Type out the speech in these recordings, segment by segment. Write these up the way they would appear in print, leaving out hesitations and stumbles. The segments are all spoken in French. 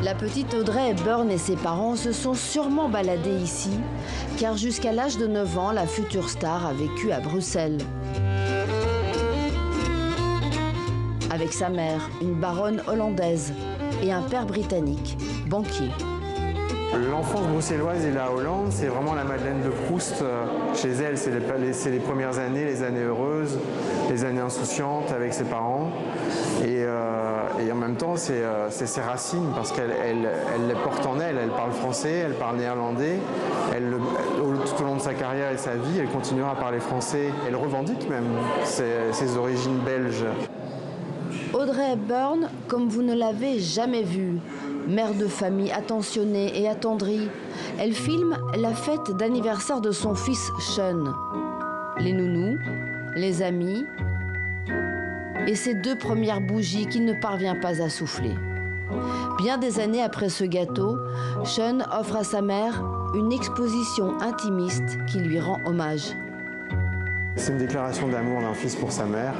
La petite Audrey Hepburn et ses parents se sont sûrement baladés ici, car jusqu'à l'âge de 9 ans, la future star a vécu à Bruxelles. Avec sa mère, une baronne hollandaise, et un père britannique, banquier. L'enfance bruxelloise et la Hollande, c'est vraiment la Madeleine de Proust. Chez elle, c'est les premières années, les années heureuses, les années insouciantes avec ses parents. Et en même temps, c'est ses racines, parce qu'elle les porte en elle. Elle parle français, elle parle néerlandais. Tout au long de sa carrière et sa vie, elle continuera à parler français. Elle revendique même ses origines belges. Audrey Hepburn, comme vous ne l'avez jamais vue. Mère de famille attentionnée et attendrie, elle filme la fête d'anniversaire de son fils Sean. Les nounous, les amis et ses 2 premières bougies qu'il ne parvient pas à souffler. Bien des années après ce gâteau, Sean offre à sa mère une exposition intimiste qui lui rend hommage. C'est une déclaration d'amour d'un fils pour sa mère,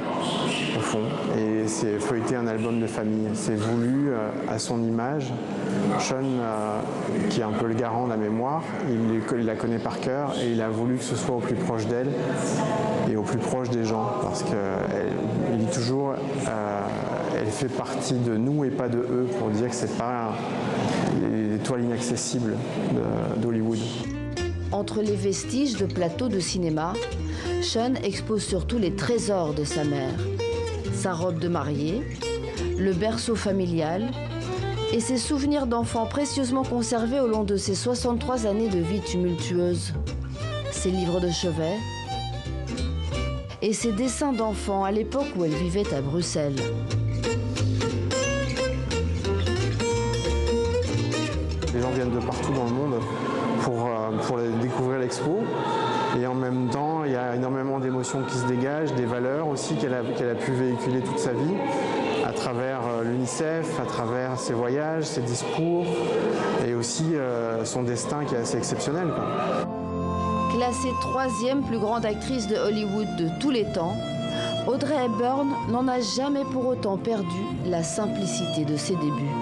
au fond, et c'est feuilleter un album de famille. C'est voulu à son image. Sean, qui est un peu le garant de la mémoire, il la connaît par cœur et il a voulu que ce soit au plus proche d'elle et au plus proche des gens, parce qu'il dit toujours elle fait partie de nous et pas de eux, pour dire que c'est pas l'étoile inaccessible d'Hollywood. Entre les vestiges de plateaux de cinéma, Sean expose surtout les trésors de sa mère. Sa robe de mariée, le berceau familial et ses souvenirs d'enfant précieusement conservés au long de ses 63 années de vie tumultueuse. Ses livres de chevet et ses dessins d'enfants à l'époque où elle vivait à Bruxelles. Les gens viennent de partout dans le monde pour découvrir l'expo. Et en même temps, il y a énormément d'émotions qui se dégagent, des valeurs aussi qu'elle a pu véhiculer toute sa vie à travers l'UNICEF, à travers ses voyages, ses discours et aussi son destin qui est assez exceptionnel, quoi. Classée 3e plus grande actrice de Hollywood de tous les temps, Audrey Hepburn n'en a jamais pour autant perdu la simplicité de ses débuts.